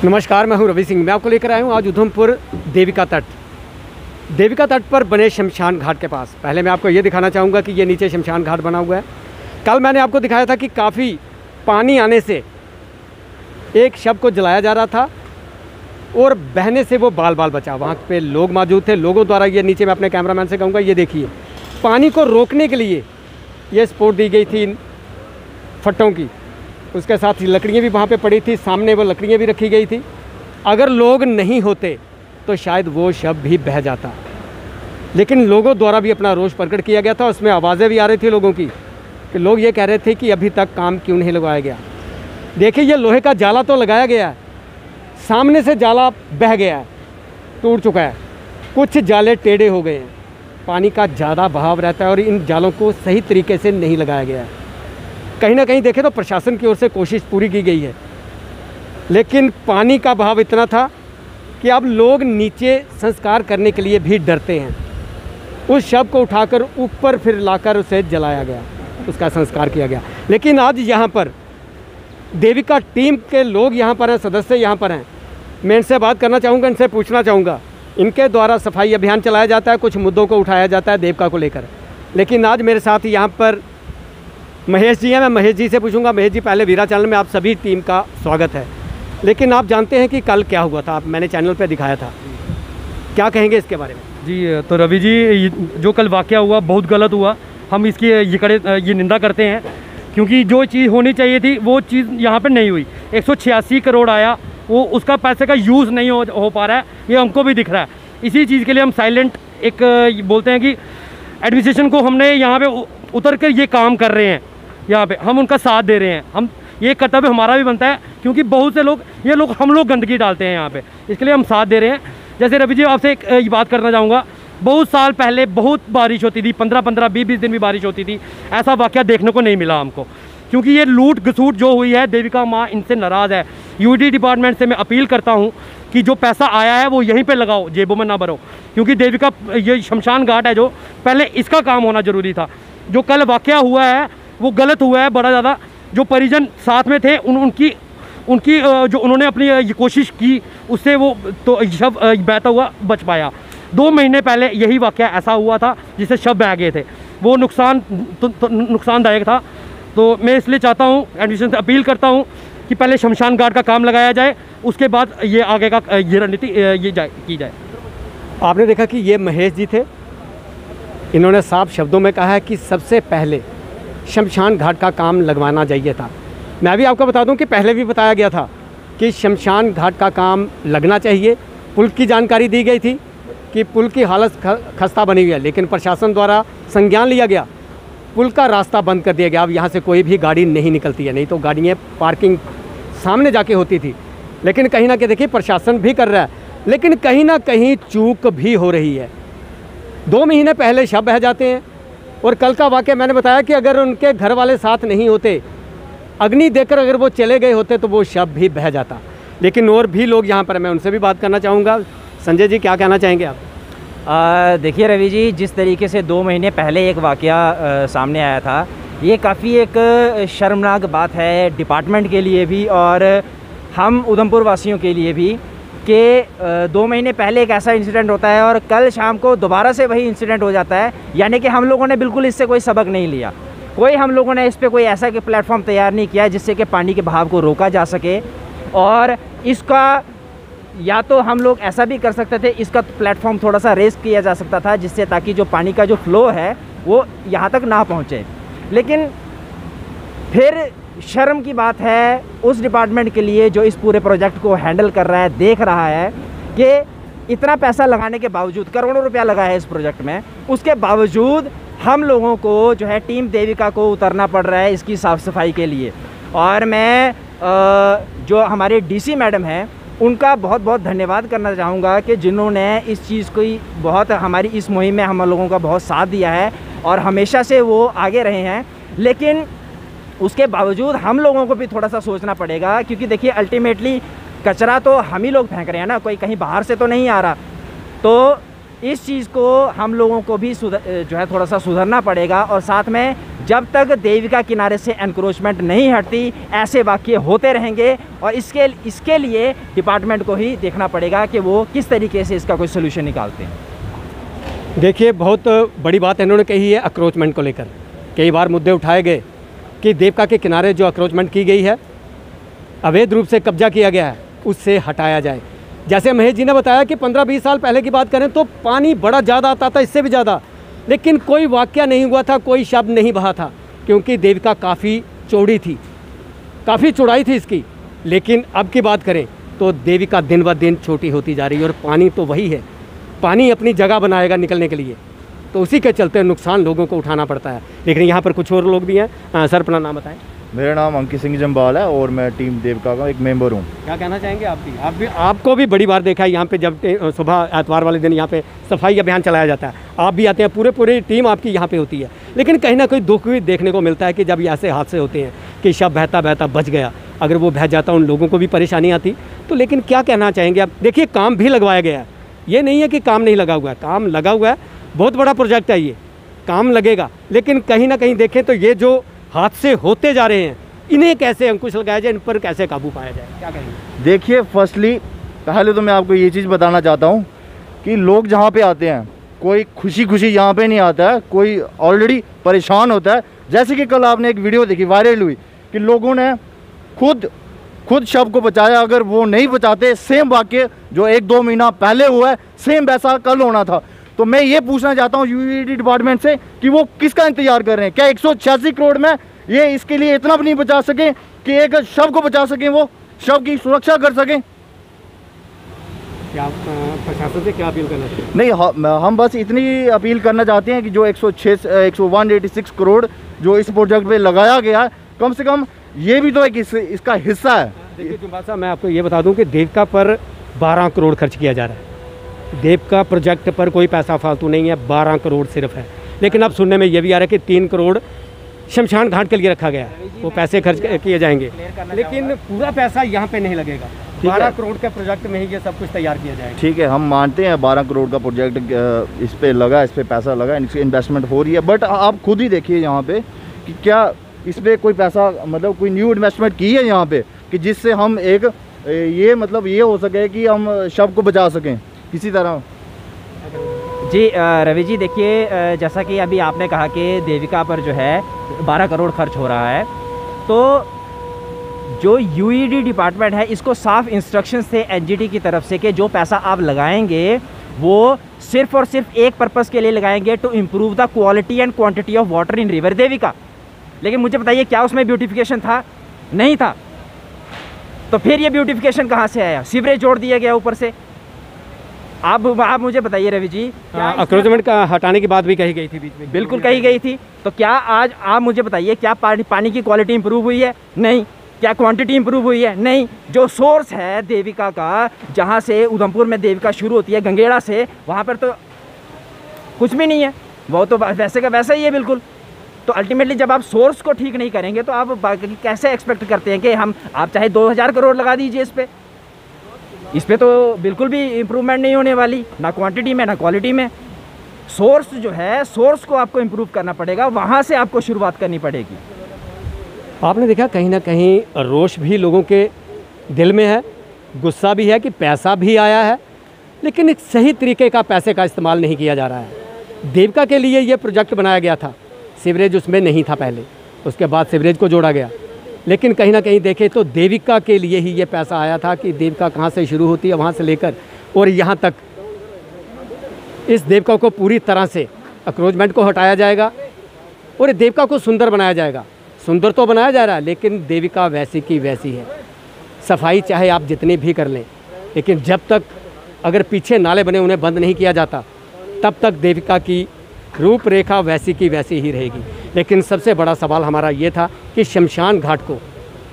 नमस्कार, मैं हूं रवि सिंह। मैं आपको लेकर आया हूं आज उधमपुर देविका तट पर बने शमशान घाट के पास। पहले मैं आपको ये दिखाना चाहूँगा कि ये नीचे शमशान घाट बना हुआ है। कल मैंने आपको दिखाया था कि काफ़ी पानी आने से एक शव को जलाया जा रहा था और बहने से वो बाल बचा। वहाँ पे लोग मौजूद थे, लोगों द्वारा ये नीचे मैं अपने कैमरामैन से कहूँगा, ये देखिए पानी को रोकने के लिए ये सपोर्ट दी गई थी इन फट्टों की। उसके साथ ही लकड़ियाँ भी वहाँ पे पड़ी थी, सामने वो लकड़ियाँ भी रखी गई थी। अगर लोग नहीं होते तो शायद वो शव भी बह जाता, लेकिन लोगों द्वारा भी अपना रोष प्रकट किया गया था। उसमें आवाज़ें भी आ रही थी लोगों की कि लोग ये कह रहे थे कि अभी तक काम क्यों नहीं लगाया गया। देखिए ये लोहे का जाला तो लगाया गया है, सामने से जाला बह गया है, टूट चुका है, कुछ जाले टेढ़े हो गए हैं। पानी का ज़्यादा बहाव रहता है और इन जालों को सही तरीके से नहीं लगाया गया है। कहीं ना कहीं देखें तो प्रशासन की ओर से कोशिश पूरी की गई है, लेकिन पानी का बहाव इतना था कि अब लोग नीचे संस्कार करने के लिए भी डरते हैं। उस शव को उठाकर ऊपर फिर लाकर उसे जलाया गया, उसका संस्कार किया गया। लेकिन आज यहाँ पर देविका टीम के लोग यहाँ पर हैं, सदस्य यहाँ पर हैं। मैं इनसे बात करना चाहूँगा, इनसे पूछना चाहूँगा। इनके द्वारा सफाई अभियान चलाया जाता है, कुछ मुद्दों को उठाया जाता है देविका को लेकर। लेकिन आज मेरे साथ यहाँ पर महेश जी हैं। मैं महेश जी से पूछूंगा। महेश जी, पहले वीरा चैनल में आप सभी टीम का स्वागत है, लेकिन आप जानते हैं कि कल क्या हुआ था, मैंने चैनल पे दिखाया था, क्या कहेंगे इसके बारे में? जी तो रवि जी, जो कल वाक़या हुआ बहुत गलत हुआ। हम इसकी ये निंदा करते हैं, क्योंकि जो चीज़ होनी चाहिए थी वो चीज़ यहाँ पर नहीं हुई। 186 करोड़ आया, वो उसका पैसे का यूज़ नहीं हो पा रहा है, ये हमको भी दिख रहा है। इसी चीज़ के लिए हम साइलेंट एक बोलते हैं कि एडमिनिस्ट्रेशन को हमने यहाँ पे उतर कर ये काम कर रहे हैं, यहाँ पे हम उनका साथ दे रहे हैं। हम ये कर्तव्य हमारा भी बनता है, क्योंकि बहुत से लोग हम लोग गंदगी डालते हैं यहाँ पे, इसके लिए हम साथ दे रहे हैं। जैसे रवि जी, आपसे एक बात करना चाहूँगा। बहुत साल पहले बहुत बारिश होती थी, 15-15, 20-20 दिन भी बारिश होती थी। ऐसा वाक़या देखने को नहीं मिला हमको, क्योंकि ये लूट घसूट जो हुई है, देविका माँ इनसे नाराज़ है। यूडी डिपार्टमेंट से मैं अपील करता हूँ कि जो पैसा आया है वो यहीं पे लगाओ, जेबों में ना भरो, क्योंकि देविका ये शमशान घाट है जो पहले इसका काम होना ज़रूरी था। जो कल वाक़या हुआ है वो गलत हुआ है बड़ा ज़्यादा। जो परिजन साथ में थे उनकी जो उन्होंने अपनी ये कोशिश की, उससे वो तो शव बहता हुआ बच पाया। 2 महीने पहले यही वाक़या ऐसा हुआ था जिससे शव बह गए थे, वो नुकसानदायक था। तो मैं इसलिए चाहता हूँ, एडमिनिस्ट्रेशन से अपील करता हूँ कि पहले शमशान घाट का काम लगाया जाए, उसके बाद ये आगे का ये रणनीति की जाए। आपने देखा कि ये महेश जी थे, इन्होंने साफ शब्दों में कहा है कि सबसे पहले शमशान घाट का काम लगवाना चाहिए था। मैं भी आपको बता दूं कि पहले भी बताया गया था कि शमशान घाट का काम लगना चाहिए। पुल की जानकारी दी गई थी कि पुल की हालत खस्ता बनी हुई है, लेकिन प्रशासन द्वारा संज्ञान लिया गया, पुल का रास्ता बंद कर दिया गया। अब यहाँ से कोई भी गाड़ी नहीं निकलती है, नहीं तो गाड़ियाँ पार्किंग सामने जाके होती थी। लेकिन कहीं ना कहीं देखिए प्रशासन भी कर रहा है, लेकिन कहीं ना कहीं चूक भी हो रही है। 2 महीने पहले शव बह जाते हैं, और कल का वाक़या मैंने बताया कि अगर उनके घर वाले साथ नहीं होते, अग्नि देकर अगर वो चले गए होते तो वो शव भी बह जाता। लेकिन और भी लोग यहाँ पर, मैं उनसे भी बात करना चाहूँगा। संजय जी, क्या कहना चाहेंगे आप? देखिए रवि जी, जिस तरीके से 2 महीने पहले एक वाक़या सामने आया था, ये काफ़ी एक शर्मनाक बात है डिपार्टमेंट के लिए भी और हम उधमपुर वासियों के लिए भी, कि 2 महीने पहले एक ऐसा इंसिडेंट होता है और कल शाम को दोबारा से वही इंसिडेंट हो जाता है। यानी कि हम लोगों ने बिल्कुल इससे कोई सबक नहीं लिया, हम लोगों ने इस पे कोई ऐसा कि प्लेटफॉर्म तैयार नहीं किया जिससे कि पानी के बहाव को रोका जा सके। और इसका या तो हम लोग ऐसा भी कर सकते थे, इसका प्लेटफॉर्म थोड़ा सा रेस किया जा सकता था, जिससे ताकि जो पानी का जो फ्लो है वो यहाँ तक ना पहुँचे। लेकिन फिर शर्म की बात है उस डिपार्टमेंट के लिए जो इस पूरे प्रोजेक्ट को हैंडल कर रहा है, देख रहा है कि इतना पैसा लगाने के बावजूद, करोड़ों रुपया लगा है इस प्रोजेक्ट में, उसके बावजूद हम लोगों को जो है टीम देविका को उतरना पड़ रहा है इसकी साफ़ सफाई के लिए। और मैं जो हमारे डीसी मैडम हैं उनका बहुत बहुत धन्यवाद करना चाहूँगा कि जिन्होंने इस चीज़ को बहुत, हमारी इस मुहिम में हम लोगों का बहुत साथ दिया है और हमेशा से वो आगे रहे हैं। लेकिन उसके बावजूद हम लोगों को भी थोड़ा सा सोचना पड़ेगा, क्योंकि देखिए अल्टीमेटली कचरा तो हम ही लोग फेंक रहे हैं ना, कोई कहीं बाहर से तो नहीं आ रहा। तो इस चीज़ को हम लोगों को भी जो है थोड़ा सा सुधरना पड़ेगा। और साथ में जब तक देविका किनारे से एनक्रोचमेंट नहीं हटती ऐसे वाक़ये होते रहेंगे और इसके लिए डिपार्टमेंट को ही देखना पड़ेगा कि वो किस तरीके से इसका कोई सोल्यूशन निकालते हैं। देखिए, बहुत बड़ी बात इन्होंने कही है अक्रोचमेंट को लेकर। कई बार मुद्दे उठाए गए कि देविका के किनारे जो अक्रोचमेंट की गई है, अवैध रूप से कब्जा किया गया है, उससे हटाया जाए। जैसे महेश जी ने बताया कि 15-20 साल पहले की बात करें तो पानी बड़ा ज़्यादा आता था, इससे भी ज़्यादा, लेकिन कोई वाक़या नहीं हुआ था, कोई शब्द नहीं बहा था, क्योंकि देविका काफ़ी चौड़ी थी, काफ़ी चौड़ाई थी इसकी। लेकिन अब की बात करें तो देविका दिन ब दिन छोटी होती जा रही है और पानी तो वही है, पानी अपनी जगह बनाएगा निकलने के लिए, तो उसी के चलते नुकसान लोगों को उठाना पड़ता है। लेकिन यहाँ पर कुछ और लोग भी हैं। सर, अपना नाम बताएं। मेरा नाम अंकित सिंह जम्बाल है और मैं टीम देविका का एक मेंबर हूँ। क्या कहना चाहेंगे आप भी आपको भी बड़ी बार देखा है यहाँ पे, जब सुबह एतवार वाले दिन यहाँ पे सफाई अभियान चलाया जाता है, आप भी आते हैं, पूरी टीम आपकी यहाँ पे होती है। लेकिन कहीं ना कोई दुख भी देखने को मिलता है कि जब ऐसे हादसे होते हैं कि शव बहता बहता बच गया, अगर वो बह जाता उन लोगों को भी परेशानी आती। तो लेकिन क्या कहना चाहेंगे आप? देखिए, काम भी लगवाया गया है, ये नहीं है कि काम नहीं लगा हुआ है, काम लगा हुआ है, बहुत बड़ा प्रोजेक्ट है, ये काम लगेगा। लेकिन कहीं ना कहीं देखें तो ये जो हादसे होते जा रहे हैं, इन्हें कैसे अंकुश लगाया जाए, इन पर कैसे काबू पाया जाए, क्या कहेंगे? देखिए, फर्स्टली पहले तो मैं आपको ये चीज़ बताना चाहता हूँ कि लोग जहाँ पे आते हैं, कोई खुशी खुशी यहाँ पे नहीं आता है, कोई ऑलरेडी परेशान होता है। जैसे कि कल आपने एक वीडियो देखी, वायरल हुई, कि लोगों ने खुद शव को बचाया। अगर वो नहीं बचाते, सेम वाक्य जो 1-2 महीना पहले हुआ है, सेम वैसा कल होना था। तो मैं ये पूछना चाहता हूँ यूईडी डिपार्टमेंट से कि वो किसका इंतजार कर रहे हैं? क्या 186 करोड़ में ये इसके लिए इतना भी नहीं बचा सके कि एक शव को बचा सकें, वो शव की सुरक्षा कर सकें? क्या प्रशासन से क्या अपील करना चाहिए? नहीं, हम बस इतनी अपील करना चाहते हैं कि जो 186 करोड़ जो इस प्रोजेक्ट पे लगाया गया है, कम से कम ये भी तो एक इसका हिस्सा है। देखिए जुम्बाल साहब, मैं आपको ये बता दूं कि देविका पर 12 करोड़ खर्च किया जा रहा है। देविका प्रोजेक्ट पर कोई पैसा फालतू नहीं है, 12 करोड़ सिर्फ है। लेकिन अब सुनने में ये भी आ रहा है कि 3 करोड़ शमशान घाट के लिए रखा गया है, वो पैसे खर्च किए जाएंगे, लेकिन पूरा पैसा यहाँ पे नहीं लगेगा। 12 करोड़ के प्रोजेक्ट में ही ये सब कुछ तैयार किया जाएगा। ठीक है, हम मानते हैं 12 करोड़ का प्रोजेक्ट इस पे लगा, इस पे पैसा लगा, इसकी इन्वेस्टमेंट हो रही है। बट आप खुद ही देखिए यहाँ पे कि क्या इस पर कोई पैसा, मतलब कोई न्यू इन्वेस्टमेंट की है यहाँ पे कि जिससे हम एक ये मतलब ये हो सके कि हम शव को बचा सकें किसी तरह? जी रवि जी, देखिए जैसा कि अभी आपने कहा कि देविका पर जो है 12 करोड़ खर्च हो रहा है, तो जो यूईडी डिपार्टमेंट है इसको साफ इंस्ट्रक्शंस थे एनजीटी की तरफ से कि जो पैसा आप लगाएंगे वो सिर्फ और सिर्फ एक पर्पस के लिए लगाएंगे, to improve the quality and quantity of water in river Devika. लेकिन मुझे बताइए, क्या उसमें ब्यूटिफिकेशन था? नहीं था। तो फिर ये ब्यूटिफिकेशन कहाँ से आया? सीवरेज जोड़ दिया गया ऊपर से। आप मुझे बताइए रवि जी, अक्रोचमेंट का हटाने की बात भी कही गई थी बीच में। बिल्कुल कही गई थी। तो क्या आज आप मुझे बताइए, क्या पानी की क्वालिटी इंप्रूव हुई है? नहीं। क्या क्वांटिटी इंप्रूव हुई है? नहीं। जो सोर्स है देविका का, जहाँ से उधमपुर में देविका शुरू होती है गंगेड़ा से, वहाँ पर तो कुछ भी नहीं है, वो तो वैसे का वैसा ही है बिल्कुल। तो अल्टीमेटली जब आप सोर्स को ठीक नहीं करेंगे तो आप बाकी कैसे एक्सपेक्ट करते हैं कि आप चाहे 2000 करोड़ लगा दीजिए इस पे तो बिल्कुल भी इम्प्रूवमेंट नहीं होने वाली, ना क्वांटिटी में ना क्वालिटी में। सोर्स जो है, सोर्स को आपको इम्प्रूव करना पड़ेगा, वहाँ से आपको शुरुआत करनी पड़ेगी। आपने देखा कहीं ना कहीं रोष भी लोगों के दिल में है, गुस्सा भी है कि पैसा भी आया है, लेकिन एक सही तरीके का पैसे का इस्तेमाल नहीं किया जा रहा है। देविका के लिए ये प्रोजेक्ट बनाया गया था, सीवरेज उसमें नहीं था पहले, उसके बाद सीवरेज को जोड़ा गया। लेकिन कहीं ना कहीं देखें तो देविका के लिए ही ये पैसा आया था कि देविका कहाँ से शुरू होती है वहाँ से लेकर और यहाँ तक, इस देविका को पूरी तरह से अक्रोचमेंट को हटाया जाएगा और देविका को सुंदर बनाया जाएगा। सुंदर तो बनाया जा रहा है, लेकिन देविका वैसी की वैसी है। सफाई चाहे आप जितनी भी कर लें, लेकिन जब तक अगर पीछे नाले बने उन्हें बंद नहीं किया जाता, तब तक देविका की रूपरेखा वैसी की वैसी ही रहेगी। लेकिन सबसे बड़ा सवाल हमारा ये था कि शमशान घाट को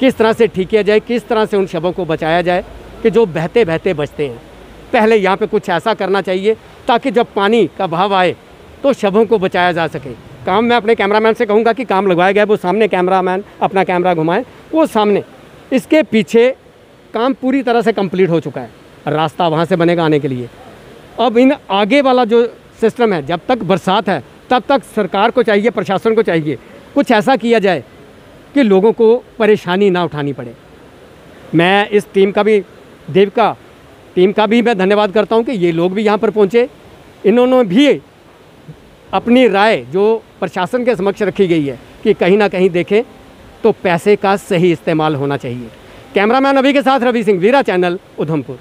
किस तरह से ठीक किया जाए, किस तरह से उन शवों को बचाया जाए कि जो बहते बहते बचते हैं। पहले यहाँ पे कुछ ऐसा करना चाहिए ताकि जब पानी का बहाव आए तो शवों को बचाया जा सके। काम मैं अपने कैमरामैन से कहूँगा कि काम लगवाया गया, वो सामने कैमरामैन अपना कैमरा घुमाएं, वो सामने। इसके पीछे काम पूरी तरह से कंप्लीट हो चुका है, रास्ता वहाँ से बनेगा आने के लिए। अब इन आगे वाला जो सिस्टम है, जब तक बरसात है तब तक सरकार को चाहिए, प्रशासन को चाहिए, कुछ ऐसा किया जाए कि लोगों को परेशानी ना उठानी पड़े। मैं इस टीम का भी, देविका टीम का भी मैं धन्यवाद करता हूं कि ये लोग भी यहाँ पर पहुँचे। इन्होंने भी अपनी राय जो प्रशासन के समक्ष रखी गई है कि कहीं ना कहीं देखें तो पैसे का सही इस्तेमाल होना चाहिए। कैमरामैन अभी के साथ रवि सिंह, वीरा चैनल, उधमपुर।